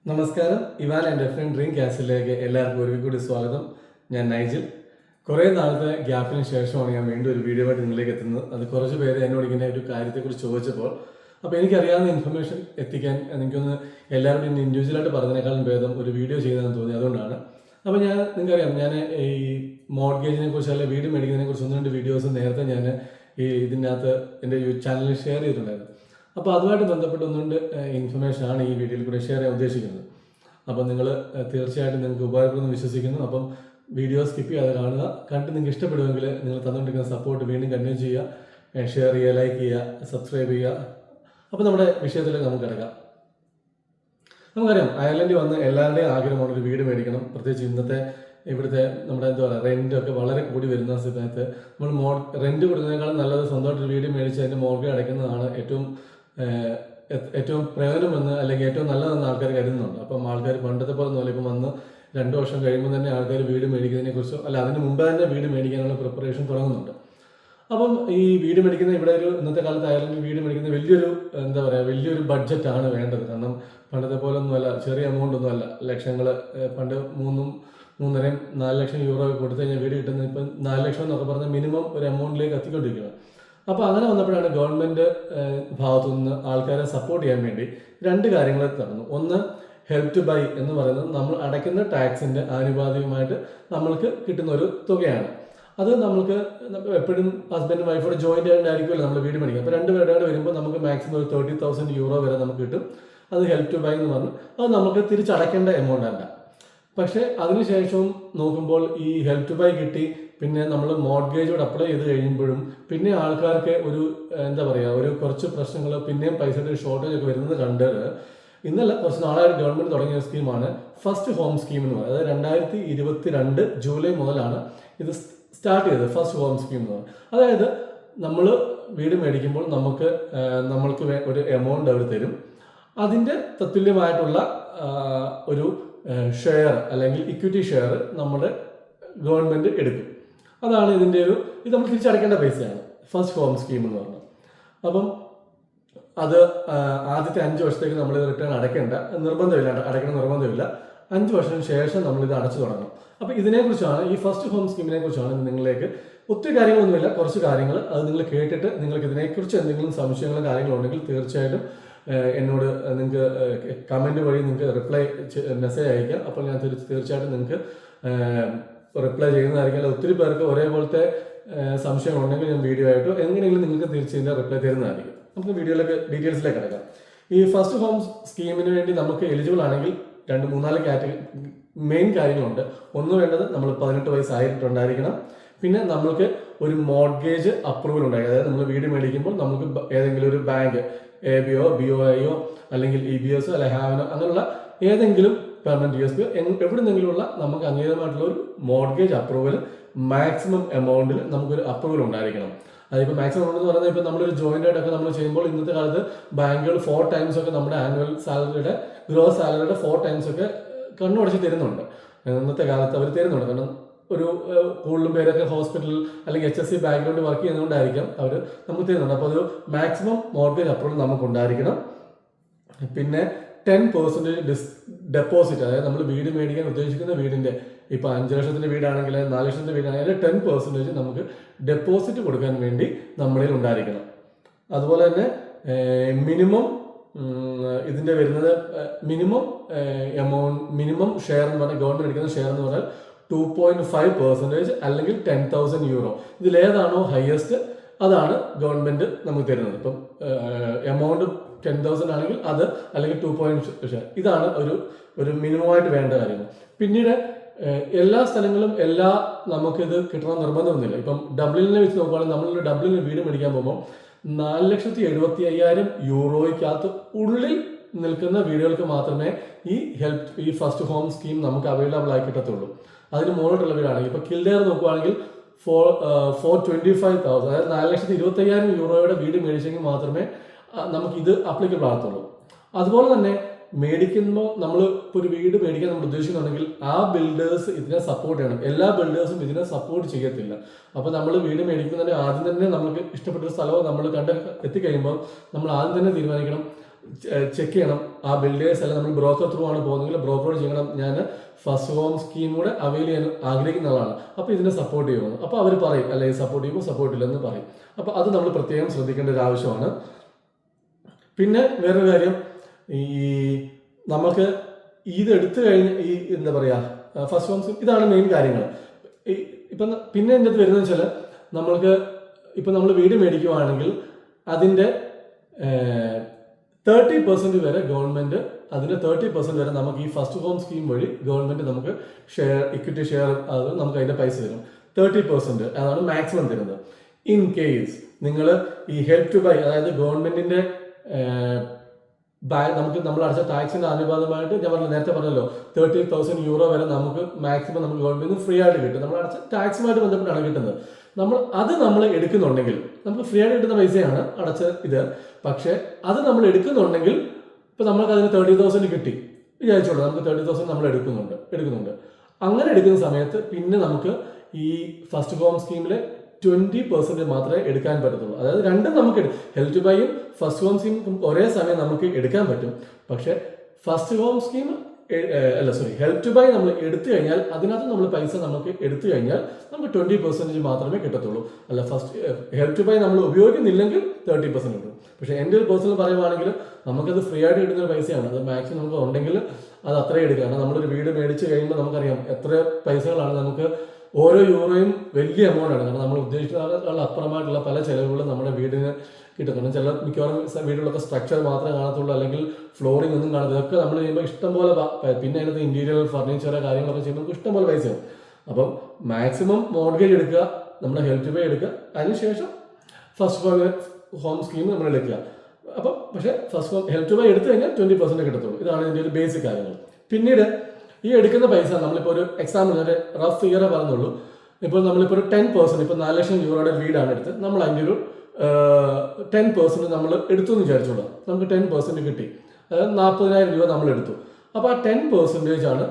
നമസ്കാരം. Ivan and different dream ക്യാസിലേക്ക് എല്ലാവർക്കും ഒരിക്കൽ കൂടി സ്വാഗതം. ഞാൻ നൈജിൽ. കുറേ നാളത്തെ ഗ്യാപ്പിന് ശേഷമാണ് ഞാൻ വീണ്ടും ഒരു വീഡിയോ ആയിട്ട് നിങ്ങളിലേക്ക് എത്തുന്നത്. അത് കുറച്ച് പേര് എന്നോട് ഇങ്ങനെ ഒരു കാര്യത്തെക്കുറിച്ച് ചോദിച്ചപ്പോൾ അപ്പോൾ എനിക്കറിയാവുന്ന ഇൻഫർമേഷൻ എത്തിക്കാൻ എനിക്കൊന്ന് എല്ലാവരുടെയും ഇൻഡിവിജ്വലായിട്ട് പറഞ്ഞതിനേക്കാളും ഭേദം ഒരു വീഡിയോ ചെയ്തതെന്ന് തോന്നി. അതുകൊണ്ടാണ്. അപ്പോൾ നിങ്ങൾക്കറിയാം, ഞാൻ ഈ മോർഗേജിനെ കുറിച്ച് അല്ലെങ്കിൽ വീട് മേടിക്കുന്നതിനെ കുറിച്ച് 1-2 വീഡിയോസ് നേരത്തെ ഞാൻ ഇതിനകത്ത് എൻ്റെ ചാനലിൽ ഷെയർ ചെയ്തിട്ടുണ്ടായിരുന്നു. അപ്പോൾ അതുമായിട്ട് ബന്ധപ്പെട്ട് 1-2 ഇൻഫർമേഷനാണ് ഈ വീഡിയോയിൽ കൂടെ ഷെയർ ചെയ്യാൻ ഉദ്ദേശിക്കുന്നത്. അപ്പം നിങ്ങൾ തീർച്ചയായിട്ടും നിങ്ങൾക്ക് ഉപകാരപ്പെടുമെന്ന് വിശ്വസിക്കുന്നു. അപ്പം വീഡിയോ സ്കിപ്പ് ചെയ്യാതെ കാണുക. കണ്ട് നിങ്ങൾക്ക് ഇഷ്ടപ്പെടുമെങ്കിൽ നിങ്ങൾ തന്നുകൊണ്ടിരിക്കുന്ന സപ്പോർട്ട് വീണ്ടും കണ്ടിന്യൂ ചെയ്യുക, ഷെയർ ചെയ്യുക, ലൈക്ക് ചെയ്യുക, സബ്സ്ക്രൈബ് ചെയ്യുക. അപ്പോൾ നമ്മുടെ വിഷയത്തിലേക്ക് നമുക്ക് കിടക്കാം. നമുക്കറിയാം, അയർലൻഡിൽ വന്ന് എല്ലാവരുടെയും ആഗ്രഹമാണ് ഒരു വീട് മേടിക്കണം. പ്രത്യേകിച്ച് ഇന്നത്തെ ഇവിടുത്തെ നമ്മുടെ എന്താ പറയുക, റെൻറ്റൊക്കെ വളരെ കൂടി വരുന്ന സമയത്ത് നമ്മൾ റെൻറ്റ് കൊടുക്കുന്നതിനേക്കാളും നല്ലത് സ്വന്തമായിട്ടൊരു വീട് മേടിച്ച് അതിൻ്റെ മോർഗേജ് അടയ്ക്കുന്നതാണ് ഏറ്റവും പ്രയോജനമെന്ന് അല്ലെങ്കിൽ ഏറ്റവും നല്ലതെന്ന് ആൾക്കാർ കരുതുന്നുണ്ട്. അപ്പം ആൾക്കാർ പണ്ടത്തെ പോലെ ഒന്നുമല്ല. ഇപ്പം വന്ന് 2 വർഷം കഴിയുമ്പോൾ തന്നെ ആൾക്കാർ വീട് മേടിക്കുന്നതിനെ കുറിച്ചോ അല്ല അതിന് മുമ്പ് തന്നെ വീട് മേടിക്കാനുള്ള പ്രിപ്പറേഷൻ തുടങ്ങുന്നുണ്ട്. അപ്പം ഈ വീട് മേടിക്കുന്ന ഇവിടെ ഇന്നത്തെ കാലത്ത് അയർലൻഡിൽ വീട് മേടിക്കുന്ന വലിയൊരു ബഡ്ജറ്റാണ് വേണ്ടത്. കാരണം പണ്ടത്തെ പോലെ ഒന്നുമല്ല, ചെറിയ എമൗണ്ട് ഒന്നുമല്ല. ലക്ഷങ്ങൾ പണ്ട് 3.5-4 ലക്ഷം യൂറോ കൊടുത്തു കഴിഞ്ഞാൽ വീട് കിട്ടുന്നത് ഇപ്പം 4 ലക്ഷം എന്നൊക്കെ പറഞ്ഞാൽ മിനിമം ഒരു എമൗണ്ടിലേക്ക് എത്തിക്കൊണ്ടിരിക്കുന്നത്. അപ്പോൾ അങ്ങനെ വന്നപ്പോഴാണ് ഗവൺമെൻറ് ഭാഗത്തു നിന്ന് ആൾക്കാരെ സപ്പോർട്ട് ചെയ്യാൻ വേണ്ടി 2 കാര്യങ്ങൾ നടന്നു. ഒന്ന്, ഹെൽപ്പ് ടു ബൈ എന്ന് പറയുന്നത് നമ്മൾ അടയ്ക്കുന്ന ടാക്സിൻ്റെ ആനുപാതികമായിട്ട് നമ്മൾക്ക് കിട്ടുന്ന ഒരു തുകയാണ്. അത് നമുക്ക് എപ്പോഴും ഹസ്ബൻഡ് വൈഫോട് ജോയിൻ്റ് ആയിട്ടായിരിക്കുമല്ലോ നമ്മൾ വീട് മേടിക്കുക. അപ്പോൾ 2 പേരുടെ വരുമ്പോൾ നമുക്ക് മാക്സിമം ഒരു 30,000 യൂറോ വരെ നമുക്ക് കിട്ടും. അത് ഹെൽപ്പ് ടു ബൈ എന്ന് പറഞ്ഞു. അത് നമുക്ക് തിരിച്ചടയ്ക്കേണ്ട എമൗണ്ട് അല്ല. പക്ഷേ അതിനുശേഷവും നോക്കുമ്പോൾ ഈ ഹെൽപ്പ് ടു ബൈ കിട്ടി, പിന്നെ നമ്മൾ മോർഗേജോട് അപ്ലൈ ചെയ്ത് കഴിയുമ്പോഴും പിന്നെ ആൾക്കാർക്ക് ഒരു കുറച്ച് പ്രശ്നങ്ങൾ, പിന്നെയും പൈസയുടെ ഷോർട്ടേജ് ഒക്കെ വരുന്നത് കണ്ട് ഇന്നല്ല കുറച്ച് നാളായിട്ട് ഗവൺമെൻറ് തുടങ്ങിയ സ്കീമാണ് ഫസ്റ്റ് ഹോം സ്കീം എന്ന് പറയുന്നത്. അതായത് 2022 ജൂലൈ മുതലാണ് ഇത് സ്റ്റാർട്ട് ചെയ്തത്, ഫസ്റ്റ് ഹോം സ്കീം എന്ന് പറയുന്നത്. അതായത് നമ്മൾ വീട് മേടിക്കുമ്പോൾ നമ്മൾക്ക് ഒരു എമൗണ്ട് അവർ തരും. അതിൻ്റെ തത്തുല്യമായിട്ടുള്ള ഒരു ഷെയർ അല്ലെങ്കിൽ ഇക്വിറ്റി ഷെയർ നമ്മുടെ ഗവൺമെൻറ് എടുക്കും. അതാണ് ഇത് നമ്മൾ തിരിച്ചടയ്ക്കേണ്ട പൈസയാണ് ഫസ്റ്റ് ഹോം സ്കീം എന്ന് പറഞ്ഞത്. അപ്പം അത് ആദ്യത്തെ 5 വർഷത്തേക്ക് നമ്മൾ റിട്ടേൺ അടയ്ക്കണം നിർബന്ധമില്ല. 5 വർഷത്തിന് ശേഷം നമ്മളിത് അടച്ചു തുടങ്ങണം. അപ്പോൾ ഇതിനെക്കുറിച്ചാണ്, ഈ ഫസ്റ്റ് ഹോം സ്കീമിനെ കുറിച്ചാണ് നിങ്ങളിലേക്ക് ഒത്തിരി കാര്യങ്ങളൊന്നുമില്ല, കുറച്ച് കാര്യങ്ങൾ അത് നിങ്ങൾ കേട്ടിട്ട് നിങ്ങൾക്ക് ഇതിനെക്കുറിച്ച് എന്തെങ്കിലും സംശയങ്ങളും കാര്യങ്ങളുണ്ടെങ്കിൽ തീർച്ചയായിട്ടും എന്നോട് നിങ്ങൾക്ക് കമൻറ്റ് വഴി നിങ്ങൾക്ക് മെസ്സേജ് അയക്കാം. അപ്പോൾ ഞാൻ തീർച്ചയായിട്ടും നിങ്ങൾക്ക് റിപ്ലൈ ചെയ്യുന്നതായിരിക്കും. അല്ല, ഒത്തിരി പേർക്ക് ഒരേപോലത്തെ സംശയങ്ങളുണ്ടെങ്കിൽ ഞാൻ വീഡിയോ ആയിട്ടോ എങ്ങനെയെങ്കിലും നിങ്ങൾക്ക് തീർച്ചയായും റിപ്ലൈ തരുന്നതായിരിക്കും. നമുക്ക് ഡീറ്റെയിൽസിലേക്ക് കിടക്കാം. ഈ ഫസ്റ്റ് ഹോം സ്കീമിന് വേണ്ടി നമുക്ക് എലിജിബിൾ ആണെങ്കിൽ 2-3-4 മെയിൻ കാര്യങ്ങളുണ്ട്. ഒന്ന് വേണ്ടത് നമ്മൾ 18 വയസ്സായിട്ടുണ്ടായിരിക്കണം. പിന്നെ നമ്മൾക്ക് ഒരു മോർഗേജ് അപ്രൂവൽ ഉണ്ടായിരിക്കും. അതായത് നമ്മൾ വീട് മേടിക്കുമ്പോൾ നമുക്ക് ഏതെങ്കിലും ഒരു ബാങ്ക് ABO BOI അല്ലെങ്കിൽ EBS അല്ലെങ്കിൽ ഹാവനോ അങ്ങനെയുള്ള ഏതെങ്കിലും പെർമനന്റ് USP എവിടെന്നെങ്കിലുമുള്ള നമുക്ക് അംഗീകൃതമായിട്ടുള്ള ഒരു മോർഗേജ് അപ്രൂവൽ മാക്സിമം എമൗണ്ടിൽ നമുക്കൊരു അപ്രൂവൽ ഉണ്ടായിരിക്കണം. അതിപ്പോൾ മാക്സിമം എമൗണ്ട് എന്ന് പറയുന്നത് ഇപ്പോൾ നമ്മളൊരു ജോയിൻ്റ് ആയിട്ടൊക്കെ നമ്മൾ ചെയ്യുമ്പോൾ ഇന്നത്തെ കാലത്ത് ബാങ്കുകൾ 4 times ഒക്കെ നമ്മുടെ ആനുവൽ സാലറിയുടെ ഗ്രോസ് സാലറിയുടെ 4 times ഒക്കെ കണ്ണുടച്ച് തരുന്നുണ്ട്. ഇന്നത്തെ കാലത്ത് അവർ തരുന്നുണ്ട്. കാരണം കൂടുതലും പേരൊക്കെ ഹോസ്പിറ്റലിൽ അല്ലെങ്കിൽ HSC ബാക്ക്ഗ്രൗണ്ട് വർക്ക് ചെയ്യുന്നതുകൊണ്ടായിരിക്കാം അവർ നമുക്ക് തരുന്നുണ്ട്. അപ്പോൾ ഒരു മാക്സിമം മോർഗേജ് അപ്രൂവൽ നമുക്ക് ഉണ്ടായിരിക്കണം. പിന്നെ 10% ഡെപ്പോസിറ്റ്, അതായത് നമ്മൾ വീട് മേടിക്കാൻ ഉദ്ദേശിക്കുന്ന വീടിൻ്റെ ഇപ്പോൾ 5 ലക്ഷത്തിൻ്റെ വീടാണെങ്കിൽ 4 ലക്ഷത്തിൻ്റെ വീടാണെങ്കിൽ 10% നമുക്ക് ഡെപ്പോസിറ്റ് കൊടുക്കാൻ വേണ്ടി നമ്മളിൽ ഉണ്ടായിരിക്കണം. അതുപോലെ തന്നെ മിനിമം ഇതിൻ്റെ വരുന്നത് മിനിമം ഷെയർ എന്ന് പറഞ്ഞാൽ ഗവൺമെൻറ് എടുക്കുന്ന ഷെയർ എന്ന് പറഞ്ഞാൽ 2.5% അല്ലെങ്കിൽ 10,000 യൂറോ. ഇതിലേതാണോ ഹയസ്റ്റ് അതാണ് ഗവൺമെൻറ് നമുക്ക് തരുന്നത്. ഇപ്പം എമൗണ്ട് 10,000 ആണെങ്കിൽ അത്, അല്ലെങ്കിൽ 2.5 ഇതാണ് ഒരു മിനിമമായിട്ട് വേണ്ട കാര്യങ്ങൾ. പിന്നീട് എല്ലാ സ്ഥലങ്ങളും നമുക്കിത് കിട്ടണം നിർബന്ധമൊന്നുമില്ല. ഇപ്പം ഡബ്ലിനെ വെച്ച് നോക്കുകയാണെങ്കിൽ നമ്മളൊരു ഡബ്ലിന് വീട് മേടിക്കാൻ പോകുമ്പോൾ 4,75,000 യൂറോയ്ക്കകത്ത് ഉള്ളിൽ നിൽക്കുന്ന വീടുകൾക്ക് മാത്രമേ ഈ ഫസ്റ്റ് ഹോം സ്കീം നമുക്ക് അവൈലബിൾ ആയി കിട്ടത്തുള്ളൂ. അതിന് മുകളിലുള്ള വീടാണെങ്കിൽ ഇപ്പോൾ കിൽഡെയർ നോക്കുകയാണെങ്കിൽ 425,000 അതായത് 4,25,000 യൂറോയുടെ വീട് മേടിച്ചെങ്കിൽ മാത്രമേ നമുക്കിത് അപ്ലിക്കബിൾ ആകത്തുള്ളൂ. അതുപോലെ തന്നെ മേടിക്കുമ്പോൾ നമ്മൾ ഇപ്പോൾ ഒരു വീട് മേടിക്കാൻ നമ്മൾ ഉദ്ദേശിക്കുന്നുണ്ടെങ്കിൽ ആ ബിൽഡേഴ്സ് ഇതിനെ സപ്പോർട്ട് ചെയ്യണം. എല്ലാ ബിൽഡേഴ്സും ഇതിനെ സപ്പോർട്ട് ചെയ്യത്തില്ല. അപ്പോൾ നമ്മൾ വീട് മേടിക്കുന്നതിന് ആദ്യം തന്നെ നമുക്ക് ഇഷ്ടപ്പെട്ടൊരു സ്ഥലവും നമ്മൾ എത്തിക്കഴിയുമ്പോൾ നമ്മൾ ആദ്യം തന്നെ തീരുമാനിക്കണം ചെക്ക് ചെയ്യണം ആ ബിൽഡേഴ്സ് അല്ല നമ്മൾ ബ്രോക്കർ ത്രൂ ആണ് പോകുന്നതെങ്കിൽ ബ്രോക്കറോട് ചെയ്യണം ഞാൻ ഫസ്റ്റ് ഹോം സ്കീം കൂടെ അവൈൽ ചെയ്യാൻ ആഗ്രഹിക്കുന്ന ആളാണ്, അപ്പോൾ ഇതിനെ സപ്പോർട്ട് ചെയ്യുമെന്ന്. അപ്പോൾ അവർ പറയും അല്ലെ സപ്പോർട്ട് ചെയ്യുമ്പോൾ സപ്പോർട്ട് ഇല്ലെന്ന് പറയും. അപ്പോൾ അത് നമ്മൾ പ്രത്യേകം ശ്രദ്ധിക്കേണ്ട ഒരു ആവശ്യമാണ്. പിന്നെ വേറൊരു കാര്യം, ഈ നമുക്ക് ഇത് എടുത്തു കഴിഞ്ഞ് ഈ എന്താ പറയുക ഫസ്റ്റ് ഹോം സ്കീം ഇതാണ് മെയിൻ കാര്യങ്ങൾ. ഇപ്പം പിന്നെ എൻ്റെ അടുത്ത് വരുന്നത് വെച്ചാൽ നമ്മൾക്ക് ഇപ്പം നമ്മൾ വീട് മേടിക്കുവാണെങ്കിൽ അതിൻ്റെ 30% വരെ ഗവൺമെൻറ്, അതിൻ്റെ 30% വരെ നമുക്ക് ഈ ഫസ്റ്റ് ഹോം സ്കീം വഴി ഗവൺമെൻറ് നമുക്ക് ഇക്വിറ്റി ഷെയർ അത് നമുക്ക് അതിൻ്റെ പൈസ തരും. 30% അതാണ് മാക്സിമം തരുന്നത്. ഇൻ കേസ് നിങ്ങൾ ഈ ഹെൽപ്പ് ടു ബൈ, അതായത് ഗവൺമെൻറ്റിൻ്റെ നമുക്ക് നമ്മൾ അടച്ച ടാക്സിന്റെ അനുപാതമായിട്ട് ഞാൻ നേരത്തെ പറഞ്ഞല്ലോ 30,000 euro വരെ നമുക്ക് മാക്സിമം നമുക്ക് ഗവൺമെന്റ് ഫ്രീ ആയിട്ട് കിട്ടും. നമ്മൾ അടച്ച ടാക്സുമായിട്ട് ബന്ധപ്പെട്ടാണ് കിട്ടുന്നത്. നമ്മൾ എടുക്കുന്നുണ്ടെങ്കിൽ നമുക്ക് ഫ്രീ ആയിട്ട് കിട്ടുന്ന പൈസയാണ് അടച്ച ഇത്. പക്ഷെ അത് നമ്മൾ എടുക്കുന്നുണ്ടെങ്കിൽ ഇപ്പൊ നമ്മൾക്ക് അതിന് 30,000 കിട്ടി വിചാരിച്ചോളൂ, നമുക്ക് 30,000 നമ്മൾ എടുക്കുന്നുണ്ട്. അങ്ങനെ എടുക്കുന്ന സമയത്ത് പിന്നെ നമുക്ക് ഈ ഫസ്റ്റ് ഹോം സ്കീമിലെ 20% മാത്രമേ എടുക്കാൻ പറ്റത്തുള്ളൂ. അതായത് രണ്ടും നമുക്ക് ഹെൽപ്പ് ടു ബൈയും ഫസ്റ്റ് ഹോം സ്കീം ഒരേ സമയം നമുക്ക് എടുക്കാൻ പറ്റും. പക്ഷെ first home scheme help to buy നമ്മൾ എടുത്തു കഴിഞ്ഞാൽ അതിനകത്ത് നമ്മൾ പൈസ നമുക്ക് എടുത്തു കഴിഞ്ഞാൽ നമുക്ക് 20% മാത്രമേ കിട്ടത്തുള്ളൂ. അല്ല ഹെൽപ്പ് ടു ബൈ നമ്മൾ ഉപയോഗിക്കുന്നില്ലെങ്കിൽ 30% കിട്ടും. പക്ഷെ എൻ്റെ ഒരു പേഴ്സണൽ പറയുവാണെങ്കിൽ നമുക്കത് ഫ്രീ ആയിട്ട് കിട്ടുന്ന ഒരു പൈസയാണ്. അത് മാക്സിമം നമുക്ക് ഉണ്ടെങ്കിൽ അത് അത്രയും എടുക്കുക. കാരണം നമ്മളൊരു വീട് മേടിച്ച് കഴിയുമ്പോൾ നമുക്കറിയാം എത്ര പൈസകളാണ് നമുക്ക് ഓരോ യൂറോയും വലിയ എമൗണ്ട് ആണ്. കാരണം നമ്മൾ ഉദ്ദേശിക്കുന്ന അപ്പുറമായിട്ടുള്ള പല ചെലവുകളും നമ്മുടെ വീടിന് കിട്ടുന്നുണ്ട്. ചില മിക്കവാറും വീടുകളൊക്കെ സ്ട്രക്ചർ മാത്രമേ കാണത്തുള്ളൂ, അല്ലെങ്കിൽ ഫ്ലോറിംഗ് ഒന്നും കാണത്തില്ല. ഇതൊക്കെ നമ്മൾ ചെയ്യുമ്പോൾ ഇഷ്ടംപോലെ, പിന്നെ അതിനകത്ത് ഇന്റീരിയർ ഫർണിച്ചർ കാര്യങ്ങളൊക്കെ ചെയ്യുമ്പോൾ നമുക്ക് ഇഷ്ടംപോലെ പൈസയാവും. അപ്പം മാക്സിമം മോർഗേജ് എടുക്കുക, നമ്മുടെ ഹെൽപ്പ് ടു പേ എടുക്കുക, അതിനുശേഷം ഫസ്റ്റ് ഹോം സ്കീം നമ്മൾ എടുക്കുക. അപ്പം പക്ഷേ ഫസ്റ്റ് ഹെൽപ്പ് ടു പേ എടുത്തു കഴിഞ്ഞാൽ 20% കിട്ടത്തുള്ളൂ. ഇതാണ് ഇതിൻ്റെ ഒരു ബേസിക് കാര്യങ്ങൾ. പിന്നീട് ഈ എടുക്കുന്ന പൈസ നമ്മളിപ്പോൾ ഒരു എക്സാമ്പിൾ ഒരു റഫ് ഫിഗറേ പറഞ്ഞുള്ളൂ. ഇപ്പോൾ നമ്മളിപ്പോൾ ഒരു 10%, ഇപ്പോൾ 4 ലക്ഷം രൂപയുടെ വീടാണ് എടുത്ത് നമ്മൾ അതിൻ്റെ ഒരു 10% നമ്മൾ എടുത്തു എന്ന് വിചാരിച്ചോളൂ. നമുക്ക് 10% കിട്ടി, അതായത് 40,000 രൂപ നമ്മൾ എടുത്തു. അപ്പോൾ ആ 10% ആണ്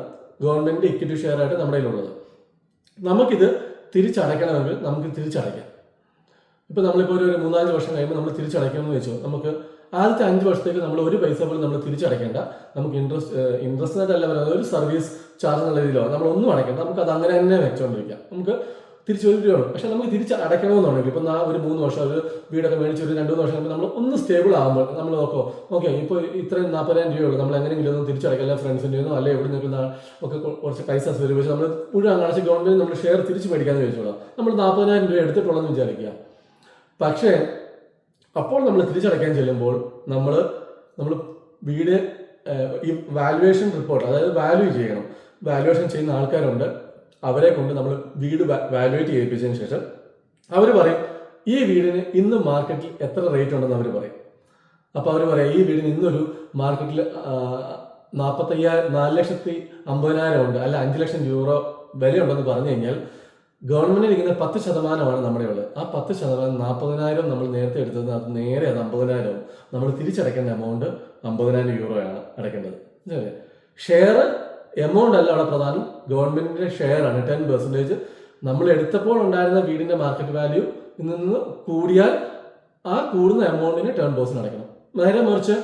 ഗവൺമെൻറ് ഇക്വിറ്റി ഷെയർ ആയിട്ട് നമ്മുടെ കയ്യിലുള്ളത്. നമുക്കിത് തിരിച്ചടയ്ക്കണമെങ്കിൽ നമുക്ക് തിരിച്ചടയ്ക്കാം. ഇപ്പോൾ നമ്മളിപ്പോൾ ഒരു 3-4 വർഷം കഴിയുമ്പോൾ നമ്മൾ തിരിച്ചടയ്ക്കണമെന്ന് വെച്ചോ, നമുക്ക് ആദ്യത്തെ 5 വർഷത്തേക്ക് നമ്മൾ ഒരു പൈസ പോലും നമ്മൾ തിരിച്ചടയ്ക്കേണ്ട. നമുക്ക് ഇൻട്രസ്റ്റ് ആയിട്ടല്ല പറയുന്നത്, ഒരു സർവീസ് ചാർജ് എന്നുള്ള രീതിയിലോ നമ്മളൊന്നും അടയ്ക്കേണ്ട. നമുക്ക് അത് അങ്ങനെ തന്നെ വെച്ചുകൊണ്ടിരിക്കാം. നമുക്ക് തിരിച്ചു വരികയുള്ളൂ. പക്ഷെ നമുക്ക് തിരിച്ച് അടയ്ക്കണമെന്നുണ്ടെങ്കിൽ ഇപ്പം ഒരു 3 വർഷം ഒരു വീടൊക്കെ മേടിച്ച് ഒരു 2-3 വർഷം കഴിയുമ്പോൾ നമ്മൾ ഒന്ന് സ്റ്റേബിൾ ആകുമ്പോൾ നമ്മൾ ഓക്കെ ഇപ്പോൾ ഇത്രയും 40,000 രൂപയുള്ളൂ, നമ്മൾ എങ്ങനെയെങ്കിലും ഒന്ന് തിരിച്ചടയ്ക്കാം. അല്ലെ ഫ്രണ്ട്സിൻ്റെ ഒന്നോ അല്ലെ എവിടെ നിൽക്കുന്ന ഒക്കെ കുറച്ച് പൈസ സ്വരൂപിച്ച് നമ്മൾ മുഴുവൻ കാണിച്ച് ഗവൺമെൻറ് നമ്മൾ ഷെയർ തിരിച്ച് മേടിക്കാമെന്ന് ചോദിച്ചോളാം. നമ്മൾ 40,000 രൂപ എടുത്തിട്ടുള്ളതെന്ന് വിചാരിക്കുക. പക്ഷേ അപ്പോൾ നമ്മൾ തിരിച്ചടയ്ക്കാൻ ചെല്ലുമ്പോൾ നമ്മൾ വീട് ഈ വാല്യുവേഷൻ റിപ്പോർട്ട്, അതായത് വാല്യൂ ചെയ്യണം. വാല്യുവേഷൻ ചെയ്യുന്ന ആൾക്കാരുണ്ട്, അവരെ കൊണ്ട് നമ്മൾ വീട് വാല്യുവേറ്റ് ചെയ്യിപ്പിച്ചതിന് ശേഷം അവർ പറയും ഈ വീടിന് ഇന്ന് മാർക്കറ്റിൽ എത്ര റേറ്റ് ഉണ്ടെന്ന് അവർ പറയും. അപ്പോൾ അവർ പറയാം ഈ വീടിന് ഇന്നൊരു മാർക്കറ്റിൽ 4,50,000 ഉണ്ട്, അല്ല 5 ലക്ഷം യൂറോ വിലയുണ്ടെന്ന് പറഞ്ഞു കഴിഞ്ഞാൽ ഗവൺമെന്റിൽ ഇരിക്കുന്ന 10% നമ്മുടെ ഉള്ളത്. ആ 10% 40,000 നമ്മൾ നേരത്തെ എടുത്തത് അത് നേരെ അത് 50,000 നമ്മൾ തിരിച്ചടയ്ക്കേണ്ട എമൗണ്ട് 50,000 യൂറോയാണ് അടയ്ക്കേണ്ടത്. ഷെയർ എമൗണ്ട് അല്ല അവിടെ പ്രധാനം, ഗവൺമെന്റിന്റെ ഷെയർ ആണ്. 10% നമ്മൾ എടുത്തപ്പോൾ ഉണ്ടായിരുന്ന വീടിന്റെ മാർക്കറ്റ് വാല്യൂ നിന്ന് കൂടിയാൽ ആ കൂടുന്ന എമൗണ്ടിന് 10% അടയ്ക്കണം. നേരെ മറിച്ച്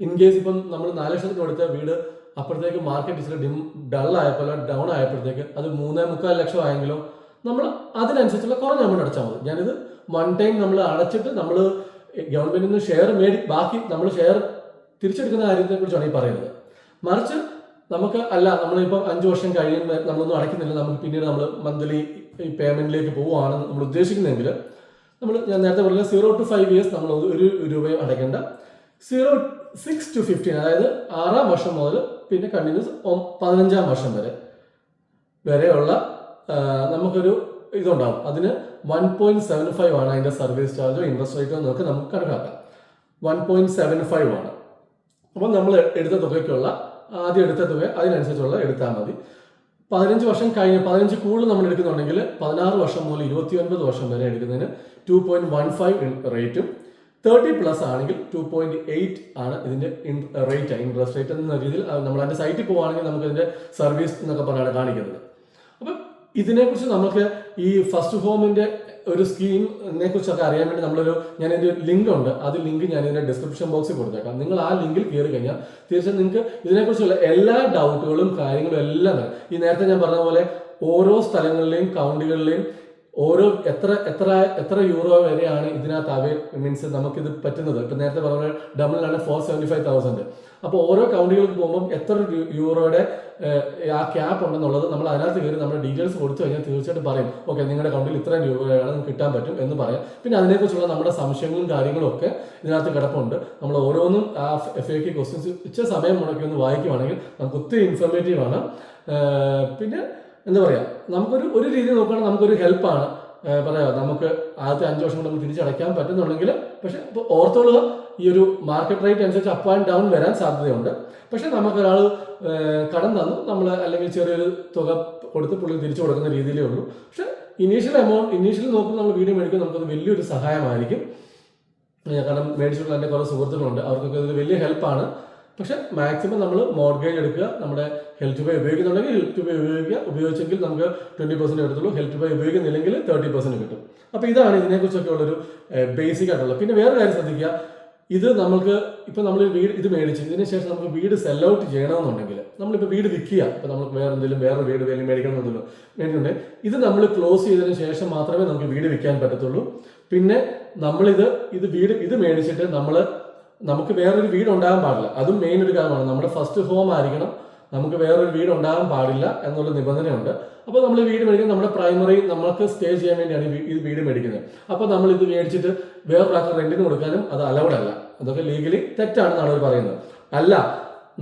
ഇൻ കേസ് ഇപ്പം നമ്മൾ 4 ലക്ഷത്തിന് കൊടുത്ത വീട് അപ്പോഴത്തേക്ക് മാർക്കറ്റ് ഇച്ചിരി ഡൾ ആയപ്പോൾ ഡൗൺ ആയപ്പോഴത്തേക്ക് അത് 3.25 ലക്ഷം ആയെങ്കിലോ നമ്മൾ അതിനനുസരിച്ചുള്ള കുറഞ്ഞ എമൗണ്ട് അടച്ചാൽ മതി. ഞാനിത് 1 ടൈം നമ്മൾ അടച്ചിട്ട് നമ്മൾ ഗവൺമെന്റിൽ നിന്ന് ഷെയർ ബാക്കി നമ്മൾ ഷെയർ തിരിച്ചെടുക്കുന്ന കാര്യത്തെ കുറിച്ചാണ് ഈ പറയുന്നത്. മറിച്ച് നമുക്ക് അല്ല നമ്മളിപ്പം 5 വർഷം കഴിയുമ്പോൾ നമ്മളൊന്നും അടയ്ക്കുന്നില്ല, നമുക്ക് പിന്നീട് നമ്മൾ മന്ത്ലി ഈ പേയ്മെന്റിലേക്ക് പോവുകയാണ് നമ്മൾ ഉദ്ദേശിക്കുന്നതെങ്കിൽ ഞാൻ നേരത്തെ പറഞ്ഞ 0 to 5 years നമ്മൾ 1 രൂപയും അടയ്ക്കേണ്ട. 6 to 15 അതായത് 6-ാം വർഷം മുതൽ പിന്നെ കണ്ടിന്യൂസ് 15-ാം വർഷം വരെയുള്ള നമുക്കൊരു ഇതുണ്ടാവും. അതിന് 1.75 ആണ് അതിന്റെ സർവീസ് ചാർജോ ഇൻട്രസ്റ്റ് റേറ്റോ എന്നൊക്കെ നമുക്ക് കണക്കാക്കാം. 1.75 ആണ്. അപ്പം നമ്മൾ എടുത്ത തുകയ്ക്കുള്ള ആദ്യം എടുത്ത തുക അതിനനുസരിച്ചുള്ള എടുത്താൽ മതി. 15 വർഷം കഴിഞ്ഞ് 15 കൂടുതൽ നമ്മൾ എടുക്കുന്നുണ്ടെങ്കിൽ 16 വർഷം മുതൽ 29 വർഷം വരെ എടുക്കുന്നതിന് 2.15 റേറ്റും 30+ ആണെങ്കിൽ 2.8 ആണ് ഇതിന്റെ റേറ്റ്, ഇൻട്രസ്റ്റ് റേറ്റ് എന്ന രീതിയിൽ നമ്മൾ അതിന്റെ സൈറ്റിൽ പോവുകയാണെങ്കിൽ നമുക്ക് ഇതിന്റെ സർവീസ് എന്നൊക്കെ പറഞ്ഞാണ് കാണിക്കുന്നത്. അപ്പം ഇതിനെക്കുറിച്ച് നമുക്ക് ഈ ഫസ്റ്റ് ഹോമിന്റെ ഒരു സ്കീമിനെ കുറിച്ചൊക്കെ അറിയാൻ വേണ്ടി ഞാനൊരു ലിങ്ക് ഉണ്ട്, അത് ലിങ്ക് ഞാൻ ഇതിന്റെ ഡിസ്ക്രിപ്ഷൻ ബോക്സിൽ കൊടുത്തേക്കാം. നിങ്ങൾ ആ ലിങ്കിൽ കയറി കഴിഞ്ഞാൽ തീർച്ചയായും നിങ്ങൾക്ക് ഇതിനെക്കുറിച്ചുള്ള എല്ലാ ഡൗട്ടുകളും കാര്യങ്ങളും എല്ലാം ഈ നേരത്തെ ഞാൻ പറഞ്ഞ പോലെ ഓരോ സ്ഥലങ്ങളിലെയും കൗണ്ടികളിലെയും ഓരോ എത്ര യൂറോ വരെയാണ് ഇതിനകത്ത് മീൻസ് നമുക്കിത് പറ്റുന്നത്. ഇപ്പൊ നേരത്തെ പറഞ്ഞ ഡബിളിലാണ് 475,000. അപ്പോൾ ഓരോ കൗണ്ടികൾക്ക് പോകുമ്പോൾ എത്ര യൂറോയുടെ ആ ക്യാപ്പ് ഉണ്ടെന്നുള്ളത് നമ്മൾ അതിനകത്ത് കയറി നമ്മുടെ ഡീറ്റെയിൽസ് കൊടുത്തു കഴിഞ്ഞാൽ തീർച്ചയായിട്ടും പറയും, ഓക്കെ നിങ്ങളുടെ അക്കൗണ്ടിൽ ഇത്രയും രൂപയാണ് നിങ്ങൾക്ക് കിട്ടാൻ പറ്റും എന്ന് പറയാം. പിന്നെ അതിനെക്കുറിച്ചുള്ള നമ്മുടെ സംശയങ്ങളും കാര്യങ്ങളും ഒക്കെ ഇതിനകത്ത് കിടപ്പുണ്ട്. നമ്മൾ ഓരോന്നും ആ FAQ ക്വസ്റ്റ്യൻസ് ഇച്ചിരി സമയം മുടക്കി ഒന്ന് വായിക്കുവാണെങ്കിൽ നമുക്ക് ഒത്തിരി ഇൻഫർമേറ്റീവ് ആണ്. പിന്നെ എന്താ പറയുക, ഒരു രീതി നോക്കുകയാണെങ്കിൽ നമുക്കൊരു ഹെൽപ്പാണ്. പറയാം, നമുക്ക് ആദ്യത്തെ 5 വർഷം കൊണ്ട് നമുക്ക് തിരിച്ചടയ്ക്കാൻ പറ്റുന്നുണ്ടെങ്കിൽ, പക്ഷെ ഇപ്പോൾ ഓർത്തോളുക, ഈ ഒരു മാർക്കറ്റ് റേറ്റ് അനുസരിച്ച് അപ്പ് ആൻഡ് ഡൗൺ വരാൻ സാധ്യതയുണ്ട്. പക്ഷെ നമുക്കൊരാൾ കടം തന്നു, നമ്മൾ അല്ലെങ്കിൽ ചെറിയൊരു തുക കൊടുത്ത് പുള്ളി തിരിച്ചു കൊടുക്കുന്ന രീതിയിലേ ഉള്ളൂ. പക്ഷെ ഇനീഷ്യലി നോക്കുമ്പോൾ നമ്മൾ വീട് മേടിക്കുമ്പോൾ നമുക്കത് വലിയൊരു സഹായമായിരിക്കും. കാരണം മേടിച്ചിട്ടുള്ള എൻ്റെ കുറേ സുഹൃത്തുക്കളുണ്ട്, അവർക്കൊക്കെ ഇത് വലിയ ഹെൽപ്പാണ്. പക്ഷെ മാക്സിമം നമ്മൾ മോർഗേജ് എടുക്കുക. നമ്മുടെ ഹെൽത്ത് പേ ഉപയോഗിക്കുന്നുണ്ടെങ്കിൽ ഹെൽത്ത് പേ ഉപയോഗിച്ചെങ്കിൽ നമുക്ക് 20% എടുത്തുള്ളൂ. ഹെൽത്ത് പേ ഉപയോഗിക്കുന്നില്ലെങ്കിൽ 30% കിട്ടും. അപ്പോൾ ഇതാണ് ഇതിനെക്കുറിച്ചൊക്കെ ഉള്ളൊരു ബേസിക് ആയിട്ടുള്ളത്. പിന്നെ വേറെ കാര്യം ശ്രദ്ധിക്കുക, ഇത് നമുക്ക് ഇപ്പം നമ്മൾ ഇത് മേടിച്ച് ഇതിന് ശേഷം നമുക്ക് വീട് സെൽ ഔട്ട് ചെയ്യണമെന്നുണ്ടെങ്കിൽ, നമ്മളിപ്പോൾ വീട് വിൽക്കുക, ഇപ്പം നമുക്ക് വേറെ വീട് വലിയ മേടിക്കണമെന്നുണ്ടല്ലോ മേടിക്കുന്നുണ്ടെങ്കിൽ, ഇത് നമ്മൾ ക്ലോസ് ചെയ്തതിന് ശേഷം മാത്രമേ നമുക്ക് വീട് വിൽക്കാൻ പറ്റത്തുള്ളൂ. പിന്നെ ഇത് മേടിച്ചിട്ട് നമുക്ക് വേറൊരു വീട് ഉണ്ടാകാൻ പാടില്ല. അതും മെയിൻ ഒരു കാര്യമാണ്. നമ്മുടെ ഫസ്റ്റ് ഹോം ആയിരിക്കണം, നമുക്ക് വേറൊരു വീട് ഉണ്ടാകാൻ പാടില്ല എന്നുള്ള നിബന്ധനയുണ്ട്. അപ്പോൾ നമ്മൾ വീട് മേടിക്കുന്നത് നമ്മുടെ പ്രൈമറി നമുക്ക് സ്റ്റേ ചെയ്യാൻ വേണ്ടിയാണ് ഈ വീട് മേടിക്കുന്നത്. അപ്പോൾ നമ്മൾ ഇത് മേടിച്ചിട്ട് വേറൊരാൾക്ക് റെന്റിന് കൊടുക്കാനും അത് അലൗഡ് അല്ല. അതൊക്കെ ലീഗലി തെറ്റാണെന്നാണ് അവർ പറയുന്നത്. അല്ല,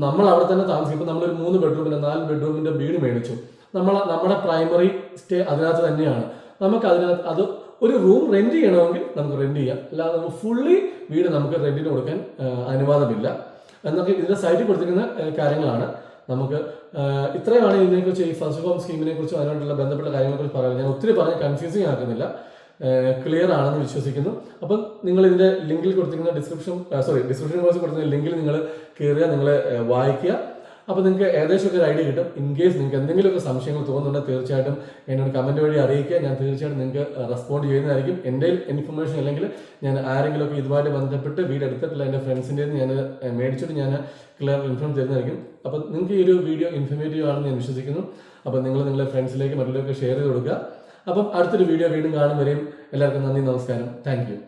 നമ്മൾ അവിടെ തന്നെ താമസിക്കും. ഇപ്പം നമ്മളൊരു 3 ബെഡ്റൂമിന്റെ 4 ബെഡ്റൂമിന്റെ വീട് മേടിച്ചു, നമ്മുടെ പ്രൈമറി സ്റ്റേ അതിനകത്ത് തന്നെയാണ്. നമുക്ക് അതിനകത്ത് അത് ഒരു റൂം റെന്റ് ചെയ്യണമെങ്കിൽ നമുക്ക് റെന്റ് ചെയ്യാം, അല്ലാതെ നമുക്ക് ഫുള്ളി വീട് നമുക്ക് റെന്റിന് കൊടുക്കാൻ അനുവാദമില്ല എന്നൊക്കെ ഇതിന്റെ സൈറ്റിൽ കൊടുത്തിരിക്കുന്ന കാര്യങ്ങളാണ്. നമുക്ക് ഇത്രയുമാണ് ഇതിനെക്കുറിച്ച്, ഈ ഫസ്റ്റ് ഹോം സ്കീമിനെ കുറിച്ച് അതിനോടുള്ള ബന്ധപ്പെട്ട കാര്യങ്ങളെക്കുറിച്ച് പറയാം. ഞാൻ ഒത്തിരി പറഞ്ഞ് കൺഫ്യൂസിങ് ആക്കുന്നില്ല, ക്ലിയർ ആണെന്ന് വിശ്വസിക്കുന്നു. അപ്പം നിങ്ങൾ ഇതിന്റെ ലിങ്കിൽ കൊടുത്തിരിക്കുന്ന ഡിസ്ക്രിപ്ഷൻ ബോക്സിൽ കൊടുത്തിരിക്കുന്ന ലിങ്കിൽ നിങ്ങൾ കയറുക, നിങ്ങൾ വായിക്കുക. അപ്പോൾ നിങ്ങൾക്ക് ഏകദേശമൊക്കെ ഒരു ഐഡിയ കിട്ടും. ഇൻ കേസ് നിങ്ങൾക്ക് എന്തെങ്കിലുമൊക്കെ സംശയങ്ങൾ തോന്നുന്നുണ്ടെങ്കിൽ തീർച്ചയായിട്ടും എന്നോട് കമൻറ്റ് വഴി അറിയിക്കുക. ഞാൻ തീർച്ചയായിട്ടും നിങ്ങൾക്ക് റെസ്പോണ്ട് ചെയ്യുന്നതായിരിക്കും. എൻ്റെ ഇൻഫർമേഷൻ അല്ലെങ്കിൽ ഞാൻ ആരെങ്കിലുമൊക്കെ ഇതുമായിട്ട് ബന്ധപ്പെട്ട് വീട് എടുത്തിട്ടുള്ള എൻ്റെ ഫ്രണ്ട്സിൻ്റെ ഞാൻ മേടിച്ചിട്ട് ഞാൻ ക്ലിയർ ഇൻഫോം തരുന്നതായിരിക്കും. അപ്പോൾ നിങ്ങൾക്ക് ഈ ഒരു വീഡിയോ ഇൻഫർമേറ്റീവ് ആണെന്ന് ഞാൻ വിശ്വസിക്കുന്നു. അപ്പോൾ നിങ്ങളുടെ ഫ്രണ്ട്സിലേക്ക് മറ്റുള്ളവർക്ക് ഷെയർ ചെയ്ത് കൊടുക്കുക. അപ്പം അടുത്തൊരു വീഡിയോ വീണ്ടും കാണും വരെയും എല്ലാവർക്കും നന്ദി, നമസ്കാരം, താങ്ക് യു.